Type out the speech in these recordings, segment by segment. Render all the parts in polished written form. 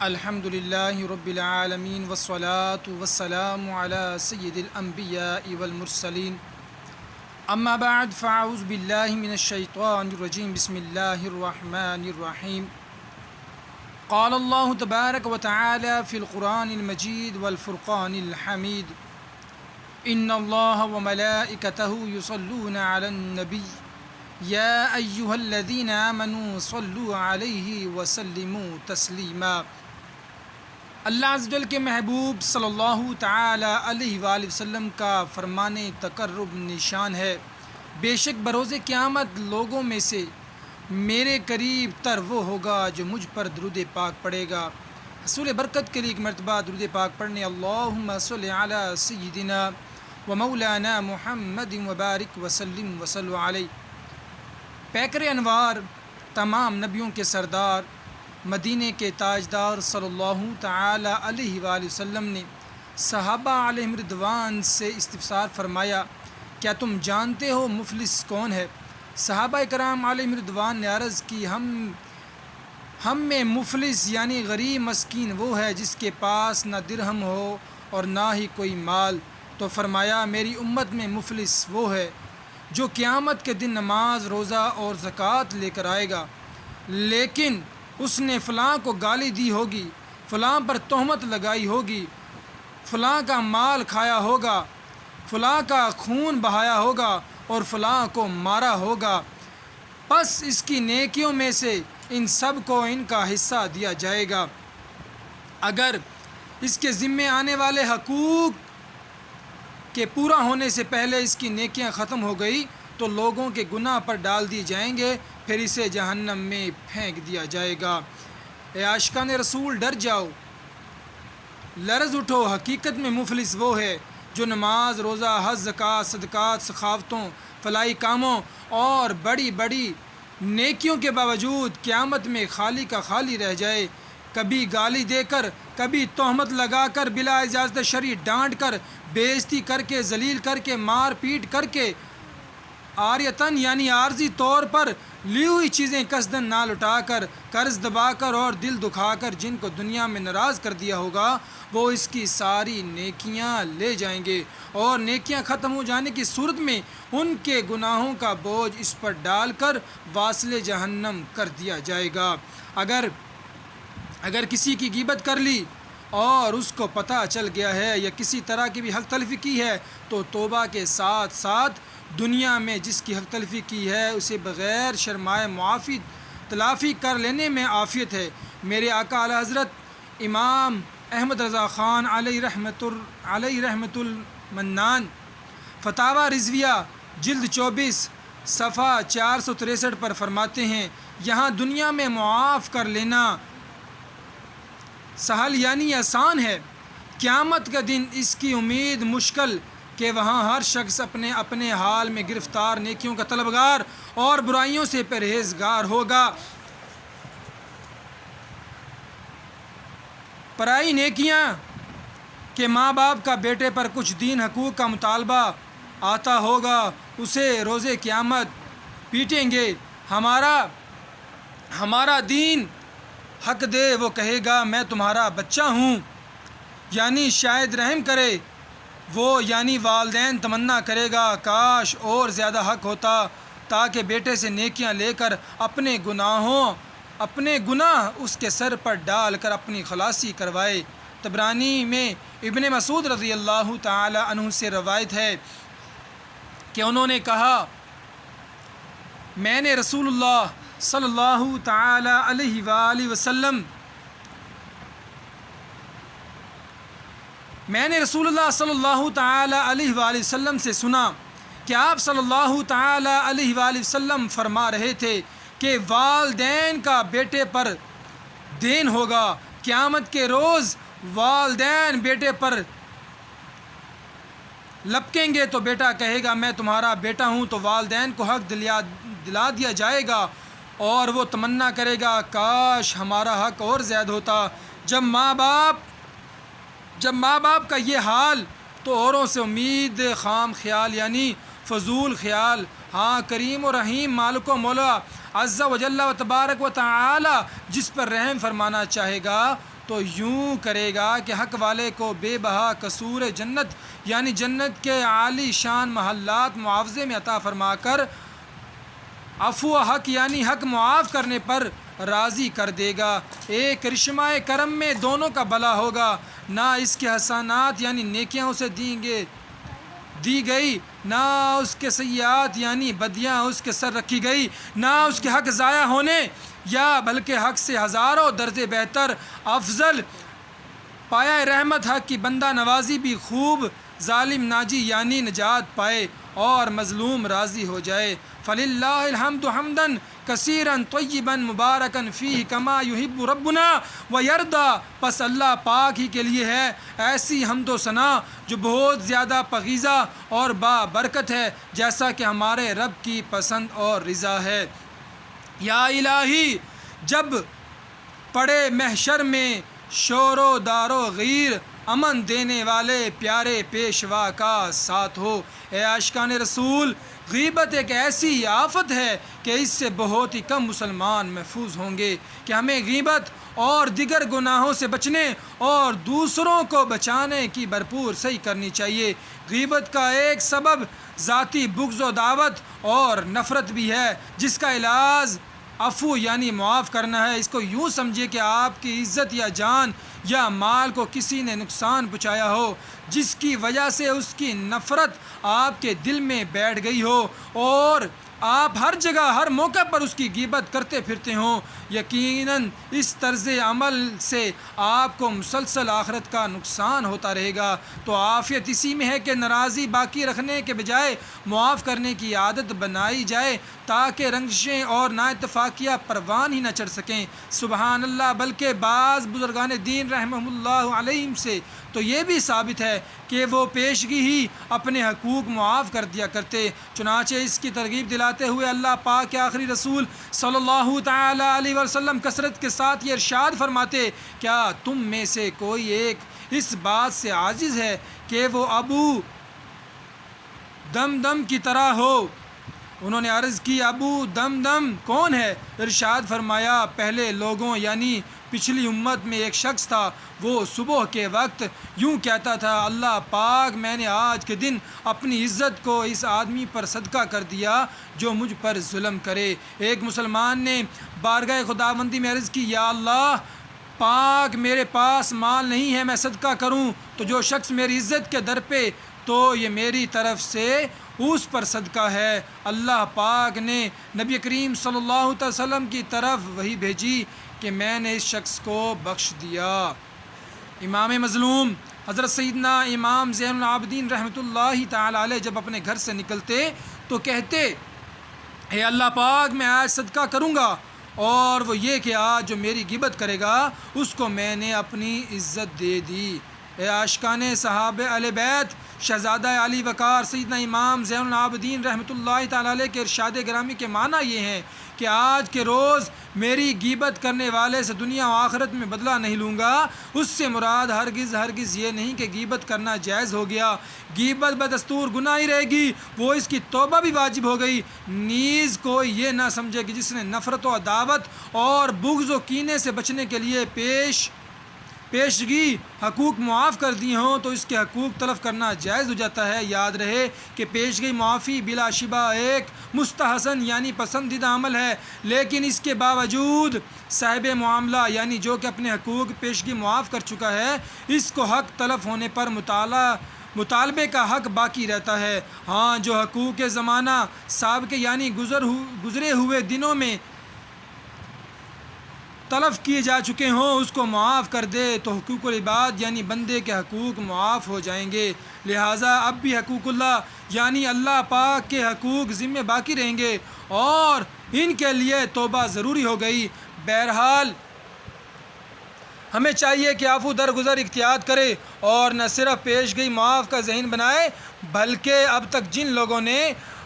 الحمد لله رب العالمين والصلاة والسلام على سيد الأنبياء والمرسلين أما بعد فأعوذ بالله من الشيطان الرجيم بسم الله الرحمن الرحيم قال الله تبارك وتعالى في القرآن المجيد والفرقان الحميد إن الله وملائكته يصلون على النبي يا أيها الذين آمنوا صلوا عليه وسلموا تسليما۔ اللہ عز و جل کے محبوب صلی اللہ تعالی علیہ وآلہ وسلم کا فرمان تقرب نشان ہے، بے شک بروز قیامت لوگوں میں سے میرے قریب تر وہ ہوگا جو مجھ پر درود پاک پڑھے گا۔ حصول برکت کے لیے ایک مرتبہ درود پاک پڑھنے اللہم صلی علی سیدنا و مولانا محمد وبارک وسلم وصلو علیہ۔ پیکر انوار، تمام نبیوں کے سردار، مدینے کے تاجدار صلی اللہ تعالی علیہ وآلہ وسلم نے صحابہ علیہم رضوان سے استفسار فرمایا، کیا تم جانتے ہو مفلس کون ہے؟ صحابہ کرام علیہم رضوان نے عرض کی، ہم میں مفلس یعنی غریب مسکین وہ ہے جس کے پاس نہ درہم ہو اور نہ ہی کوئی مال۔ تو فرمایا، میری امت میں مفلس وہ ہے جو قیامت کے دن نماز، روزہ اور زکوٰۃ لے کر آئے گا، لیکن اس نے فلاں کو گالی دی ہوگی، فلاں پر تہمت لگائی ہوگی، فلاں کا مال کھایا ہوگا، فلاں کا خون بہایا ہوگا اور فلاں کو مارا ہوگا، پس اس کی نیکیوں میں سے ان سب کو ان کا حصہ دیا جائے گا۔ اگر اس کے ذمے آنے والے حقوق کے پورا ہونے سے پہلے اس کی نیکیاں ختم ہو گئی تو لوگوں کے گناہ پر ڈال دی جائیں گے، پھر اسے جہنم میں پھینک دیا جائے گا۔ اے عاشقان رسول، ڈر جاؤ، لرز اٹھو، حقیقت میں مفلس وہ ہے جو نماز، روزہ، حج، زکوٰۃ، صدقات، سخاوتوں، فلاحی کاموں اور بڑی بڑی نیکیوں کے باوجود قیامت میں خالی کا خالی رہ جائے، کبھی گالی دے کر، کبھی تہمت لگا کر، بلا اجازت شرعی ڈانٹ کر، بے عزتی کر کے، ذلیل کر کے، مار پیٹ کر کے، عاریتاً یعنی عارضی طور پر لی ہوئی چیزیں قصداً نہ لٹا کر، قرض دبا کر اور دل دکھا کر جن کو دنیا میں ناراض کر دیا ہوگا، وہ اس کی ساری نیکیاں لے جائیں گے اور نیکیاں ختم ہو جانے کی صورت میں ان کے گناہوں کا بوجھ اس پر ڈال کر واصل جہنم کر دیا جائے گا۔ اگر کسی کی غیبت کر لی اور اس کو پتہ چل گیا ہے یا کسی طرح کی بھی حق تلفی کی ہے تو توبہ کے ساتھ ساتھ دنیا میں جس کی حق تلفی کی ہے اسے بغیر شرمائے معافی تلافی کر لینے میں عافیت ہے۔ میرے آقا اعلیٰ حضرت امام احمد رضا خان علیہ رحمۃ المنان فتاوی رضویہ جلد 24 صفحہ 463 پر فرماتے ہیں، یہاں دنیا میں معاف کر لینا سہل یعنی آسان ہے، قیامت کا دن اس کی امید مشکل کہ وہاں ہر شخص اپنے اپنے حال میں گرفتار، نیکیوں کا طلبگار اور برائیوں سے پرہیزگار ہوگا۔ پرائی نیکیاں کہ ماں باپ کا بیٹے پر کچھ دین حقوق کا مطالبہ آتا ہوگا، اسے روز قیامت پیٹیں گے، ہمارا دین حق دے، وہ کہے گا میں تمہارا بچہ ہوں، یعنی شاید رحم کرے، وہ یعنی والدین تمنا کرے گا کاش اور زیادہ حق ہوتا تاکہ بیٹے سے نیکیاں لے کر اپنے گناہ اس کے سر پر ڈال کر اپنی خلاصی کروائے۔ طبرانی میں ابن مسعود رضی اللہ تعالی عنہ سے روایت ہے کہ انہوں نے کہا، میں نے رسول اللہ صلی اللہ تعالی علیہ وآلہ وسلم سے سنا کہ آپ صلی اللہ تعالی علیہ وآلہ وسلم فرما رہے تھے کہ والدین کا بیٹے پر دین ہوگا، قیامت کے روز والدین بیٹے پر لپکیں گے تو بیٹا کہے گا میں تمہارا بیٹا ہوں، تو والدین کو حق دلا دیا جائے گا اور وہ تمنا کرے گا کاش ہمارا حق اور زیادہ ہوتا۔ جب ماں باپ کا یہ حال تو اوروں سے امید خام خیال یعنی فضول خیال، ہاں کریم و رحیم مالک و مولا عز و جل و تبارک و تعالی جس پر رحم فرمانا چاہے گا تو یوں کرے گا کہ حق والے کو بے بہا قصور جنت یعنی جنت کے عالی شان محلات معاوضے میں عطا فرما کر عفو حق یعنی حق معاف کرنے پر راضی کر دے گا۔ ایک کرشمہ کرم میں دونوں کا بھلا ہوگا، نہ اس کے حسنات یعنی نیکیاں اسے دی گئی، نہ اس کے سیئات یعنی بدیاں اس کے سر رکھی گئی، نہ اس کے حق ضائع ہونے یا بلکہ حق سے ہزاروں درجے بہتر افضل پایا رحمت حق کی بندہ نوازی بھی خوب ظالم ناجی یعنی نجات پائے اور مظلوم راضی ہو جائے۔ فللہ الحمد حمدن کثیرن طیبن مبارکن فیہ کما یحب ربنا ویرضا، پس اللہ پاک ہی کے لیے ہے ایسی حمد و ثنا جو بہت زیادہ پاکیزہ اور با برکت ہے، جیسا کہ ہمارے رب کی پسند اور رضا ہے۔ یا الہی، جب پڑے محشر میں شور و دار و غیر، امن دینے والے پیارے پیشوا کا ساتھ ہو۔ اے عاشقان رسول، غیبت ایک ایسی آفت ہے کہ اس سے بہت ہی کم مسلمان محفوظ ہوں گے کہ ہمیں غیبت اور دیگر گناہوں سے بچنے اور دوسروں کو بچانے کی بھرپور صحیح کرنی چاہیے۔ غیبت کا ایک سبب ذاتی بغض و دعوت اور نفرت بھی ہے، جس کا علاج عفو یعنی معاف کرنا ہے۔ اس کو یوں سمجھیے کہ آپ کی عزت یا جان یا مال کو کسی نے نقصان پہنچایا ہو، جس کی وجہ سے اس کی نفرت آپ کے دل میں بیٹھ گئی ہو اور آپ ہر جگہ ہر موقع پر اس کی غیبت کرتے پھرتے ہوں۔ یقیناً اس طرز عمل سے آپ کو مسلسل آخرت کا نقصان ہوتا رہے گا۔ تو عافیت اسی میں ہے کہ ناراضی باقی رکھنے کے بجائے معاف کرنے کی عادت بنائی جائے، تاکہ رنجشیں اور نااتفاقیاں پروان ہی نہ چڑھ سکیں۔ سبحان اللہ، بلکہ بعض بزرگان دین رحمہ اللہ علیہم سے تو یہ بھی ثابت ہے کہ وہ پیشگی ہی اپنے حقوق معاف کر دیا کرتے۔ چنانچہ اس کی ترغیب دلاتے ہوئے اللہ پاک کے آخری رسول صلی اللہ تعالی علیہ وسلم کثرت کے ساتھ یہ ارشاد فرماتے، کیا تم میں سے کوئی ایک اس بات سے عاجز ہے کہ وہ ابو دمدم کی طرح ہو؟ انہوں نے عرض کی، ابو دمدم کون ہے؟ ارشاد فرمایا، پہلے لوگوں یعنی پچھلی امت میں ایک شخص تھا، وہ صبح کے وقت یوں کہتا تھا، اللہ پاک، میں نے آج کے دن اپنی عزت کو اس آدمی پر صدقہ کر دیا جو مجھ پر ظلم کرے۔ ایک مسلمان نے بارگاہ خداوندی میں عرض کی، یا اللہ پاک، میرے پاس مال نہیں ہے، میں صدقہ کروں تو جو شخص میری عزت کے در پہ، تو یہ میری طرف سے اس پر صدقہ ہے۔ اللہ پاک نے نبی کریم صلی اللہ علیہ وسلم کی طرف وحی بھیجی کہ میں نے اس شخص کو بخش دیا۔ امام مظلوم حضرت سیدنا امام زین العابدین رحمۃ اللہ تعالی علیہ جب اپنے گھر سے نکلتے تو کہتے، اے اللہ پاک، میں آج صدقہ کروں گا، اور وہ یہ کہ آج جو میری غیبت کرے گا اس کو میں نے اپنی عزت دے دی۔ اے عاشقان صحابہ اہل بیت، شہزادہ علی وقار سیدنا امام زین العابدین رحمۃ اللہ تعالی علیہ کے ارشاد گرامی کے معنی یہ ہیں کہ آج کے روز میری غیبت کرنے والے سے دنیا و آخرت میں بدلہ نہیں لوں گا۔ اس سے مراد ہرگز یہ نہیں کہ غیبت کرنا جائز ہو گیا، غیبت بدستور گناہ ہی رہے گی، وہ اس کی توبہ بھی واجب ہو گئی۔ نیز کوئی یہ نہ سمجھے کہ جس نے نفرت و عداوت اور بغض و کینے سے بچنے کے لیے پیشگی حقوق معاف کر دیے ہوں تو اس کے حقوق تلف کرنا جائز ہو جاتا ہے۔ یاد رہے کہ پیشگی معافی بلا شبہ ایک مستحسن یعنی پسندیدہ عمل ہے، لیکن اس کے باوجود صاحب معاملہ یعنی جو کہ اپنے حقوق پیشگی معاف کر چکا ہے، اس کو حق تلف ہونے پر مطالبے کا حق باقی رہتا ہے۔ ہاں، جو حقوق زمانہ سابقے یعنی گزرے ہوئے دنوں میں تلف کیے جا چکے ہوں اس کو معاف کر دے تو حقوق العباد یعنی بندے کے حقوق معاف ہو جائیں گے۔ لہٰذا اب بھی حقوق اللہ یعنی اللہ پاک کے حقوق ذمہ باقی رہیں گے اور ان کے لیے توبہ ضروری ہو گئی۔ بہرحال ہمیں چاہیے کہ عفو درگزر اختیار کرے اور نہ صرف پیشگی معاف کا ذہن بنائے، بلکہ اب تک جن لوگوں نے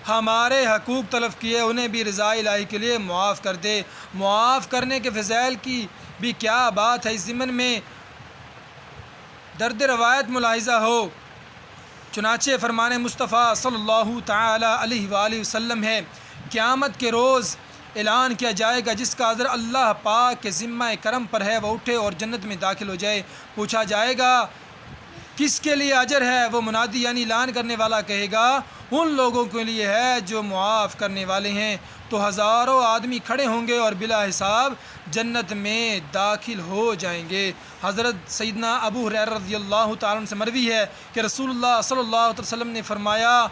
ہمارے حقوق تلف کیے انہیں بھی رضا الہی کے لیے معاف کر دے۔ معاف کرنے کے فضائل کی بھی کیا بات ہے، اس ضمن میں درد روایت ملاحظہ ہو۔ چنانچہ فرمان مصطفیٰ صلی اللہ تعالی علیہ وآلہ وسلم ہے، قیامت کے روز اعلان کیا جائے گا جس کا اجر اللہ پاک کے ذمہ کرم پر ہے وہ اٹھے اور جنت میں داخل ہو جائے۔ پوچھا جائے گا کس کے لیے اجر ہے؟ وہ منادی یعنی اعلان کرنے والا کہے گا ان لوگوں کے لیے ہے جو معاف کرنے والے ہیں۔ تو ہزاروں آدمی کھڑے ہوں گے اور بلا حساب جنت میں داخل ہو جائیں گے۔ حضرت سیدنا ابو ہریرہ رضی اللہ تعالیٰ عنہ سے مروی ہے کہ رسول اللہ صلی اللہ علیہ وسلم نے فرمایا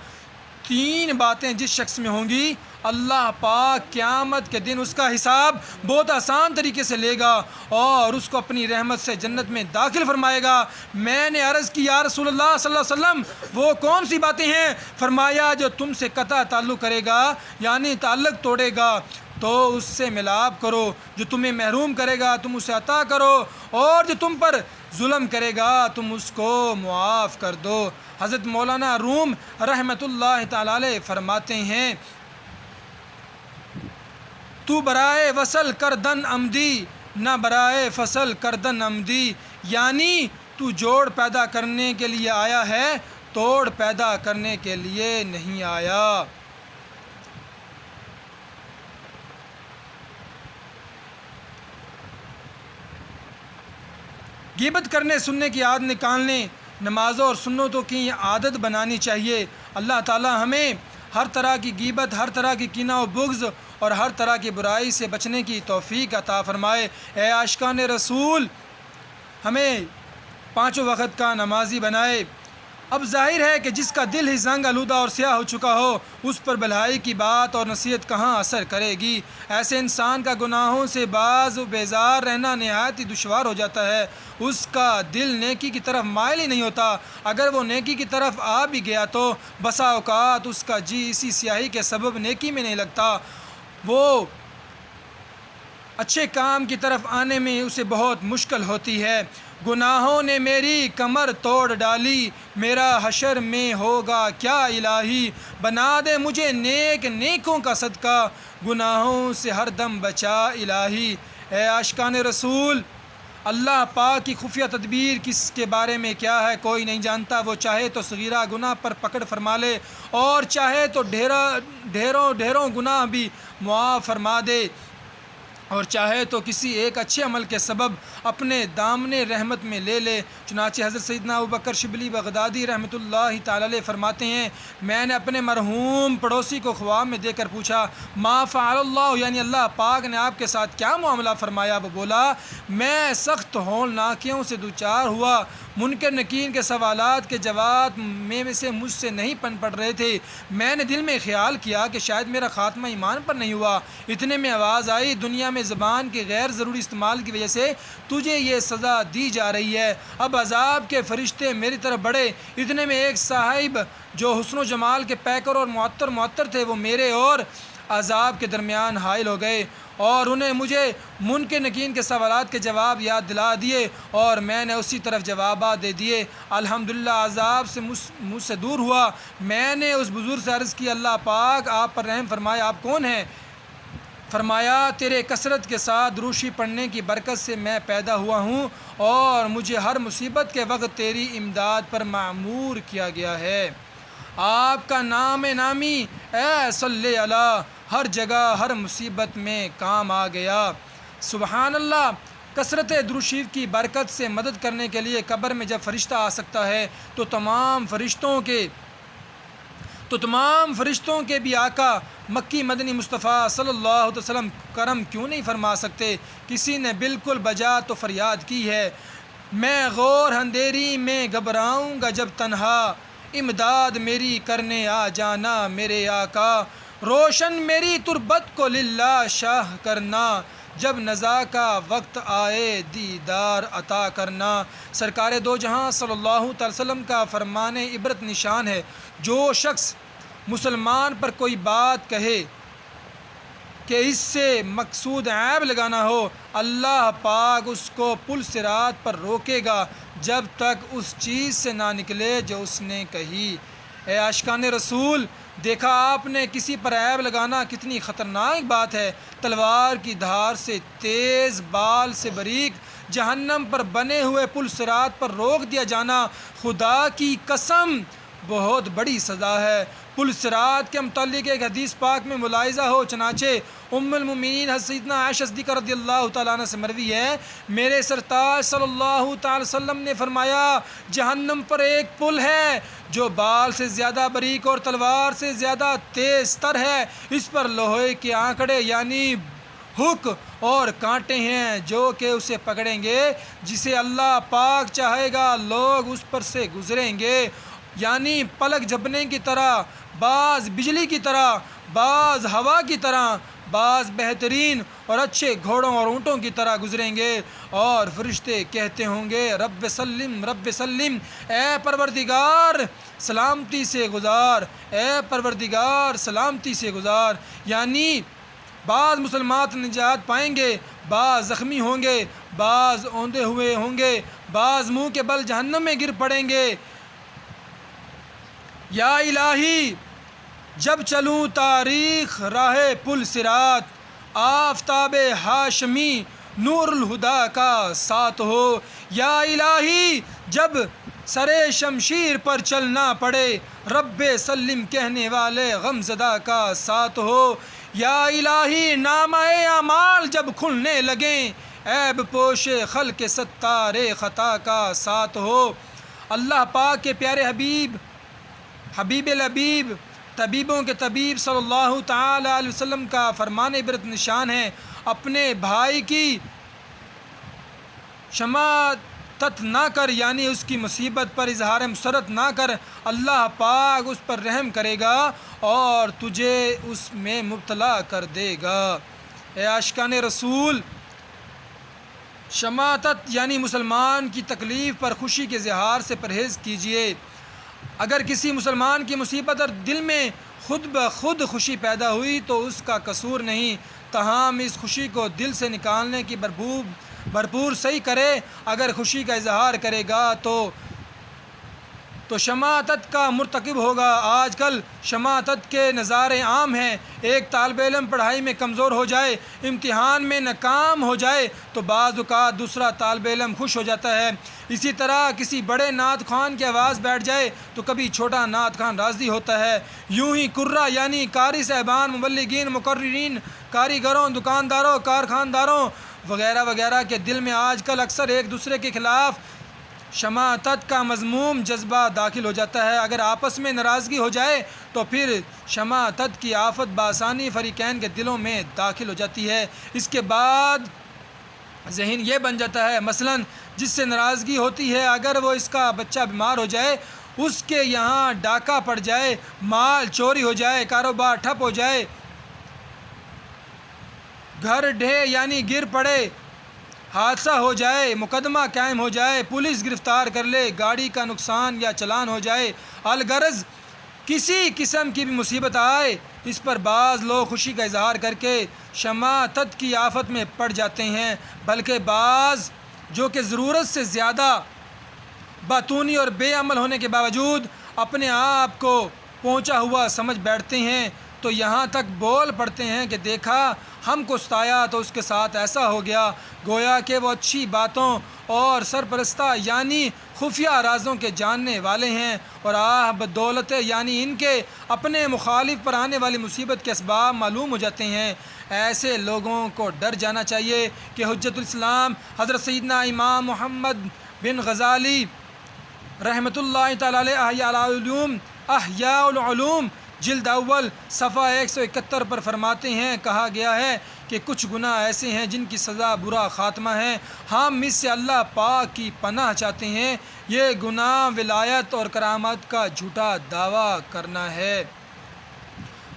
3 باتیں جس شخص میں ہوں گی اللہ پاک قیامت کے دن اس کا حساب بہت آسان طریقے سے لے گا اور اس کو اپنی رحمت سے جنت میں داخل فرمائے گا۔ میں نے عرض کی یا رسول اللہ صلی اللہ علیہ وسلم وہ کون سی باتیں ہیں؟ فرمایا جو تم سے قطع تعلق کرے گا یعنی تعلق توڑے گا تو اس سے ملاپ کرو، جو تمہیں محروم کرے گا تم اسے عطا کرو، اور جو تم پر ظلم کرے گا تم اس کو معاف کر دو۔ حضرت مولانا روم رحمۃ اللہ تعالی علیہ فرماتے ہیں تو برائے وصل کردن عمدی نہ برائے فصل کردن عمدی، یعنی تو جوڑ پیدا کرنے کے لیے آیا ہے، توڑ پیدا کرنے کے لیے نہیں آیا۔ غیبت کرنے سننے کی عادت نکالنے، نمازوں اور سنتوں کی عادت بنانی چاہیے۔ اللہ تعالی ہمیں ہر طرح کی غیبت، ہر طرح کی کینہ و بغض اور ہر طرح کی برائی سے بچنے کی توفیق عطا فرمائے۔ اے عاشقان رسول ہمیں 5 وقت کا نمازی بنائے۔ اب ظاہر ہے کہ جس کا دل ہی زنگ آلودہ اور سیاہ ہو چکا ہو اس پر بھلائی کی بات اور نصیحت کہاں اثر کرے گی؟ ایسے انسان کا گناہوں سے باز و بیزار رہنا نہایت ہی دشوار ہو جاتا ہے، اس کا دل نیکی کی طرف مائل ہی نہیں ہوتا۔ اگر وہ نیکی کی طرف آ بھی گیا تو بسا اوقات اس کا جی اسی سیاہی کے سبب نیکی میں نہیں لگتا، وہ اچھے کام کی طرف آنے میں اسے بہت مشکل ہوتی ہے۔ گناہوں نے میری کمر توڑ ڈالی، میرا حشر میں ہوگا کیا الہی، بنا دے مجھے نیکوں کا صدقہ، گناہوں سے ہر دم بچا الہی۔ اے عاشقان رسول اللہ پاک کی خفیہ تدبیر کس کے بارے میں کیا ہے کوئی نہیں جانتا۔ وہ چاہے تو صغیرہ گناہ پر پکڑ فرما لے اور چاہے تو ڈھیروں گناہ بھی معاف فرما دے، اور چاہے تو کسی ایک اچھے عمل کے سبب اپنے دامن رحمت میں لے لے۔ چنانچہ حضرت سیدنا ابوبکر شبلی بغدادی رحمۃ اللہ تعالی علیہ فرماتے ہیں میں نے اپنے مرحوم پڑوسی کو خواب میں دیکھ کر پوچھا ما فعل اللہ، یعنی اللہ پاک نے آپ کے ساتھ کیا معاملہ فرمایا؟ وہ بولا میں سخت ہولناکیوں سے دوچار ہوا، منکر نکیر کے سوالات کے جواب میں سے مجھ سے نہیں پڑ رہے تھے، میں نے دل میں خیال کیا کہ شاید میرا خاتمہ ایمان پر نہیں ہوا۔ اتنے میں آواز آئی دنیا میں زبان کے غیر ضروری استعمال کی وجہ سے تجھے یہ سزا دی جا رہی ہے، اب عذاب کے فرشتے میری طرف بڑھے۔ اتنے میں ایک صاحب جو حسن و جمال کے پیکر اور معطر تھے وہ میرے اور عذاب کے درمیان حائل ہو گئے اور انہیں مجھے منکر نکیر کے سوالات کے جواب یاد دلا دیے اور میں نے اسی طرف جوابات دے دیے۔ الحمدللہ عذاب سے مجھ سے دور ہوا۔ میں نے اس بزرگ سے عرض کی اللہ پاک آپ پر رحم فرمائے، آپ کون ہیں؟ فرمایا تیرے کثرت کے ساتھ دروشی پڑھنے کی برکت سے میں پیدا ہوا ہوں اور مجھے ہر مصیبت کے وقت تیری امداد پر معمور کیا گیا ہے۔ آپ کا نام نامی اے صلی اللہ ہر جگہ ہر مصیبت میں کام آ گیا۔ سبحان اللہ۔ کثرت دروشی کی برکت سے مدد کرنے کے لیے قبر میں جب فرشتہ آ سکتا ہے تو تمام فرشتوں کے بھی آقا مکی مدنی مصطفیٰ صلی اللہ علیہ وسلم کرم کیوں نہیں فرما سکتے؟ کسی نے بالکل بجا تو فریاد کی ہے میں غور اندھیری میں گھبراؤں گا جب تنہا، امداد میری کرنے آ جانا میرے آقا، روشن میری تربت کو للہ شاہ کرنا، جب نزا کا وقت آئے دیدار عطا کرنا۔ سرکار دو جہاں صلی اللہ علیہ وسلم کا فرمان عبرت نشان ہے جو شخص مسلمان پر کوئی بات کہے کہ اس سے مقصود عیب لگانا ہو، اللہ پاک اس کو پل صراط پر روکے گا جب تک اس چیز سے نہ نکلے جو اس نے کہی۔ اے عاشقان رسول دیکھا آپ نے کسی پر عیب لگانا کتنی خطرناک بات ہے۔ تلوار کی دھار سے تیز، بال سے باریک، جہنم پر بنے ہوئے پل صراط پر روک دیا جانا۔ خدا کی قسم بہت بڑی سزا ہے۔ پل صراط کے متعلق ایک حدیث پاک میں ملاحظہ ہو، چنانچہ ام المؤمنین حضرت سیدنا عائشہ صدیقہ رضی اللہ تعالیٰ عنہ سے مروی ہے، میرے سرتاج صلی اللہ تعالی وسلم نے فرمایا، جہنم پر ایک پل ہے جو بال سے زیادہ باریک اور تلوار سے زیادہ تیز تر ہے، اس پر لوہے کے آنکڑے یعنی ہک اور کانٹے ہیں جو کہ اسے پکڑیں گے جسے اللہ پاک چاہے گا، لوگ اس پر سے گزریں گے، یعنی پلک جھپنے کی طرح، بعض بجلی کی طرح، بعض ہوا کی طرح، بعض بہترین اور اچھے گھوڑوں اور اونٹوں کی طرح گزریں گے، اور فرشتے کہتے ہوں گے رب سلم رب سلم، اے پروردگار سلامتی سے گزار، اے پروردگار سلامتی سے گزار، یعنی بعض مسلمات نجات پائیں گے، بعض زخمی ہوں گے، بعض اوندے ہوئے ہوں گے، بعض منہ کے بل جہنم میں گر پڑیں گے۔ یا الہی جب چلوں تاریخ راہ پل صراط، آفتاب ہاشمی نور الہدا کا ساتھ ہو۔ یا الہی جب سرے شمشیر پر چلنا پڑے، رب سلم کہنے والے غمزدہ کا ساتھ ہو۔ یا الہی نامہ اعمال جب کھلنے لگیں، عیب پوش خلق ستار خطا کا ساتھ ہو۔ اللہ پاک کے پیارے حبیب، حبیب الحبیب، طبیبوں کے طبیب صلی اللہ تعالی علیہ وسلم کا فرمان عبرت نشان ہے، اپنے بھائی کی شماتت نہ کر، یعنی اس کی مصیبت پر اظہار مسرت نہ کر، اللہ پاک اس پر رحم کرے گا اور تجھے اس میں مبتلا کر دے گا۔ اے عاشقان رسول، شماتت یعنی مسلمان کی تکلیف پر خوشی کے اظہار سے پرہیز کیجیے۔ اگر کسی مسلمان کی مصیبت اور دل میں خود بخود خوشی پیدا ہوئی تو اس کا قصور نہیں، تاہم اس خوشی کو دل سے نکالنے کی بھرپور صحیح کرے۔ اگر خوشی کا اظہار کرے گا تو شماتت کا مرتکب ہوگا۔ آج کل شماتت کے نظارے عام ہیں۔ ایک طالب علم پڑھائی میں کمزور ہو جائے، امتحان میں ناکام ہو جائے تو بعض اوقات دوسرا طالب علم خوش ہو جاتا ہے۔ اسی طرح کسی بڑے نعت خوان کی آواز بیٹھ جائے تو کبھی چھوٹا نعت خوان راضی ہوتا ہے۔ یوں ہی قراء یعنی قاری صاحبان، مبلغین، مقررین، کاریگروں، دکانداروں، کارخانداروں وغیرہ وغیرہ کے دل میں آج کل اکثر ایک دوسرے کے خلاف شماتت کا مذموم جذبہ داخل ہو جاتا ہے۔ اگر آپس میں ناراضگی ہو جائے تو پھر شماتت کی آفت بآسانی فریقین کے دلوں میں داخل ہو جاتی ہے۔ اس کے بعد ذہن یہ بن جاتا ہے، مثلا جس سے ناراضگی ہوتی ہے، اگر وہ اس کا بچہ بیمار ہو جائے، اس کے یہاں ڈاکہ پڑ جائے، مال چوری ہو جائے، کاروبار ٹھپ ہو جائے، گھر ڈھے یعنی گر پڑے، حادثہ ہو جائے، مقدمہ قائم ہو جائے، پولیس گرفتار کر لے، گاڑی کا نقصان یا چلان ہو جائے، الغرض کسی قسم کی بھی مصیبت آئے، اس پر بعض لوگ خوشی کا اظہار کر کے شماتت کی آفت میں پڑ جاتے ہیں، بلکہ بعض جو کہ ضرورت سے زیادہ باتونی اور بے عمل ہونے کے باوجود اپنے آپ کو پہنچا ہوا سمجھ بیٹھتے ہیں تو یہاں تک بول پڑتے ہیں کہ دیکھا ہم کو ستایا تو اس کے ساتھ ایسا ہو گیا، گویا کہ وہ اچھی باتوں اور سرپرستہ یعنی خفیہ رازوں کے جاننے والے ہیں، اور بدولت یعنی ان کے اپنے مخالف پر آنے والی مصیبت کے اسباب معلوم ہو جاتے ہیں۔ ایسے لوگوں کو ڈر جانا چاہیے کہ حجت الاسلام حضرت سیدنا امام محمد بن غزالی رحمۃ اللہ تعالی علیہ احیاء العلوم جلد اول صفحہ 171 پر فرماتے ہیں، کہا گیا ہے کہ کچھ گناہ ایسے ہیں جن کی سزا برا خاتمہ ہے، ہم اس سے اللہ پاک کی پناہ چاہتے ہیں۔ یہ گناہ ولایت اور کرامت کا جھوٹا دعویٰ کرنا ہے۔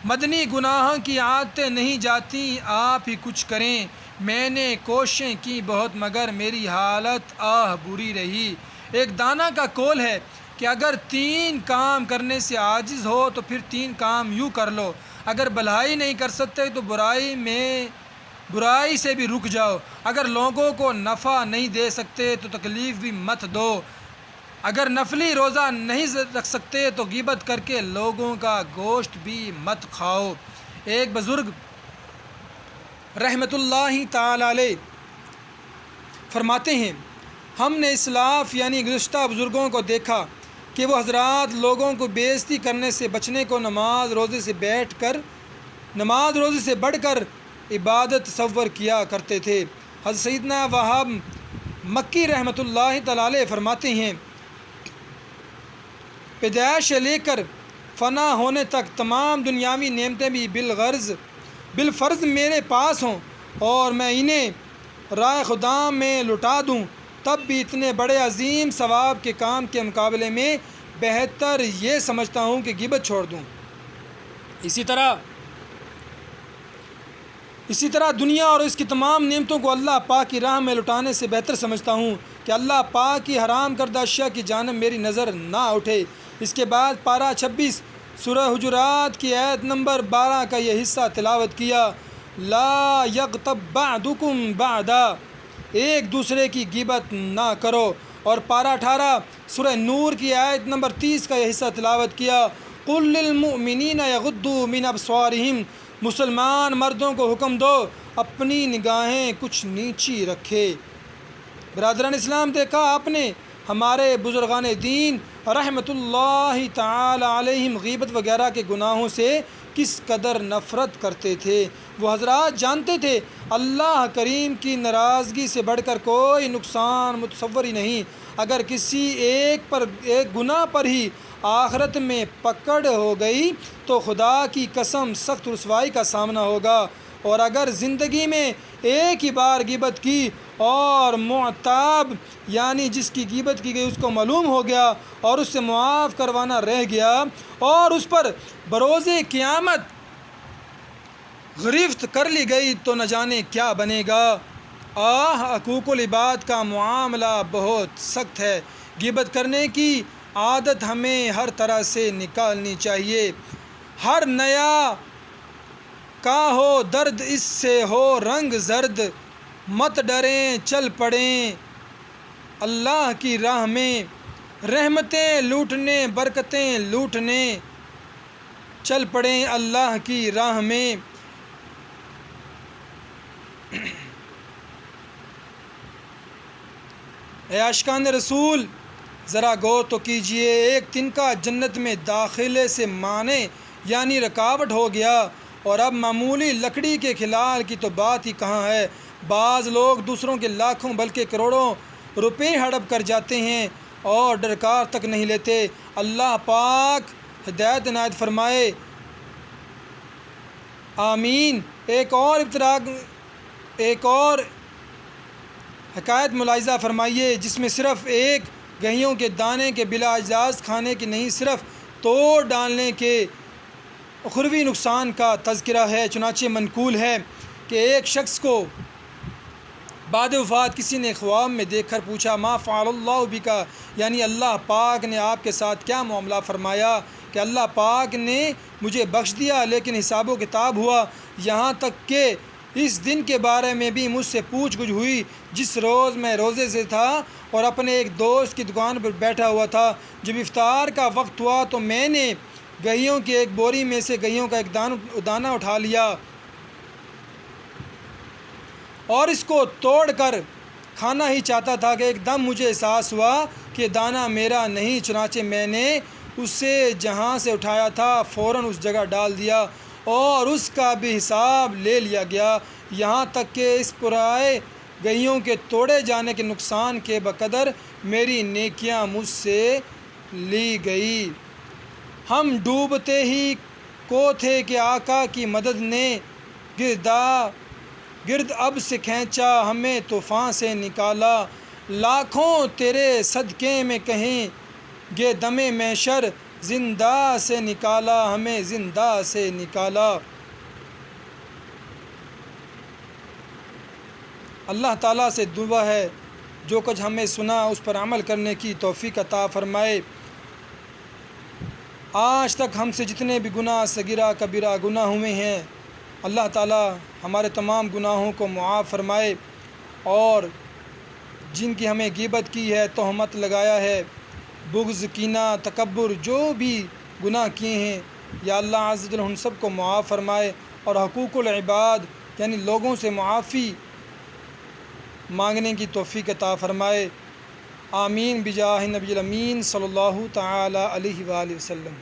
مدنی گناہوں کی عادتیں نہیں جاتی، آپ ہی کچھ کریں، میں نے کوششیں کی بہت مگر میری حالت بری رہی۔ ایک دانا کا قول ہے کہ اگر 3 کام کرنے سے عاجز ہو تو پھر 3 کام یوں کر لو، اگر بھلائی نہیں کر سکتے تو برائی سے بھی رک جاؤ، اگر لوگوں کو نفع نہیں دے سکتے تو تکلیف بھی مت دو، اگر نفلی روزہ نہیں رکھ سکتے تو غیبت کر کے لوگوں کا گوشت بھی مت کھاؤ۔ ایک بزرگ رحمۃ اللہ تعالی علیہ فرماتے ہیں، ہم نے اسلاف یعنی گزشتہ بزرگوں کو دیکھا کہ وہ حضرات لوگوں کو بے عزتی کرنے سے بچنے کو نماز روزے سے بڑھ کر عبادت تصور کیا کرتے تھے۔ حضرت سیدنا وہاب مکی رحمۃ اللہ تعالیٰ علیہ فرماتے ہیں، پیدائش سے لے کر فنا ہونے تک تمام دنیاوی نعمتیں بھی بالفرض میرے پاس ہوں اور میں انہیں رائے خدا میں لٹا دوں، تب بھی اتنے بڑے عظیم ثواب کے کام کے مقابلے میں بہتر یہ سمجھتا ہوں کہ غیبت چھوڑ دوں۔ اسی طرح دنیا اور اس کی تمام نعمتوں کو اللہ پاک کی راہ میں لٹانے سے بہتر سمجھتا ہوں کہ اللہ پاک کی حرام کردہ اشیاء کی جانب میری نظر نہ اٹھے۔ اس کے بعد پارہ 26 سورہ حجرات کی آیت نمبر 12 کا یہ حصہ تلاوت کیا، لا یغتب بعضکم بعضا، ایک دوسرے کی غیبت نہ کرو، اور پارہ 18 سورہ نور کی آیت نمبر 30 کا یہ حصہ تلاوت کیا، قل للمؤمنین یغضوا من ابصارہم، مسلمان مردوں کو حکم دو اپنی نگاہیں کچھ نیچی رکھے۔ برادران اسلام، دیکھا آپ نے ہمارے بزرگان دین رحمۃ اللہ تعالی علیہم غیبت وغیرہ کے گناہوں سے کس قدر نفرت کرتے تھے۔ وہ حضرات جانتے تھے اللہ کریم کی ناراضگی سے بڑھ کر کوئی نقصان متصور ہی نہیں۔ اگر کسی ایک گناہ پر ہی آخرت میں پکڑ ہو گئی تو خدا کی قسم سخت رسوائی کا سامنا ہوگا، اور اگر زندگی میں ایک ہی بار غیبت کی اور معتاب یعنی جس کی غیبت کی گئی اس کو معلوم ہو گیا اور اس سے معاف کروانا رہ گیا اور اس پر بروز قیامت گرفت کر لی گئی تو نہ جانے کیا بنے گا۔ حقوق العباد کا معاملہ بہت سخت ہے۔ غیبت کرنے کی عادت ہمیں ہر طرح سے نکالنی چاہیے۔ ہر نیا کا ہو درد اس سے ہو رنگ زرد، مت ڈریں چل پڑیں اللہ کی راہ میں، رحمتیں لوٹنے برکتیں لوٹنے چل پڑیں اللہ کی راہ میں۔ اے عاشقان رسول، ذرا غور تو کیجئے، ایک تنکا جنت میں داخلے سے مانع یعنی رکاوٹ ہو گیا، اور اب معمولی لکڑی کے کھلال کی تو بات ہی کہاں ہے۔ بعض لوگ دوسروں کے لاکھوں بلکہ کروڑوں روپے ہڑپ کر جاتے ہیں اور درکار تک نہیں لیتے۔ اللہ پاک ہدایت عنایت فرمائے، آمین۔ ایک اور حکایت ملاحظہ فرمائیے جس میں صرف ایک گیہوں کے دانے کے بلا اجاز کھانے کی نہیں، صرف توڑ ڈالنے کے اخروی نقصان کا تذکرہ ہے۔ چنانچہ منقول ہے کہ ایک شخص کو بعد وفات کسی نے خواب میں دیکھ کر پوچھا، ما فعل اللہ بکا، یعنی اللہ پاک نے آپ کے ساتھ کیا معاملہ فرمایا کہ اللہ پاک نے مجھے بخش دیا لیکن حساب و کتاب ہوا، یہاں تک کہ اس دن کے بارے میں بھی مجھ سے پوچھ گچھ ہوئی جس روز میں روزے سے تھا اور اپنے ایک دوست کی دکان پر بیٹھا ہوا تھا۔ جب افطار کا وقت ہوا تو میں نے گیہوں کی ایک بوری میں سے گیہوں کا ایک دانہ اٹھا لیا اور اس کو توڑ کر کھانا ہی چاہتا تھا کہ ایک دم مجھے احساس ہوا کہ دانہ میرا نہیں، چنانچہ میں نے اسے جہاں سے اٹھایا تھا فوراً اس جگہ ڈال دیا اور اس کا بھی حساب لے لیا گیا، یہاں تک کہ اس پرائے گیہوں کے توڑے جانے کے نقصان کے بقدر میری نیکیاں مجھ سے لی گئی۔ ہم ڈوبتے ہی کو تھے کہ آقا کی مدد نے گرد اب سے کھینچا، ہمیں طوفان سے نکالا، لاکھوں تیرے صدقے میں کہیں گے دم محشر، زندہ سے نکالا ہمیں زندہ سے نکالا۔ اللہ تعالیٰ سے دعا ہے جو کچھ ہمیں سنا اس پر عمل کرنے کی توفیق عطا فرمائے۔ آج تک ہم سے جتنے بھی گناہ صغیرہ کبیرہ گناہ ہوئے ہیں، اللہ تعالیٰ ہمارے تمام گناہوں کو معاف فرمائے، اور جن کی ہمیں غیبت کی ہے، تہمت لگایا ہے، بغض کینہ تکبر جو بھی گناہ کیے ہیں، یا اللہ عز و جل ان سب کو معاف فرمائے، اور حقوق العباد یعنی لوگوں سے معافی مانگنے کی توفیق عطا فرمائے۔ آمین بجاہ نبی الامین صلی اللہ تعالی علیہ وآلہ وسلم.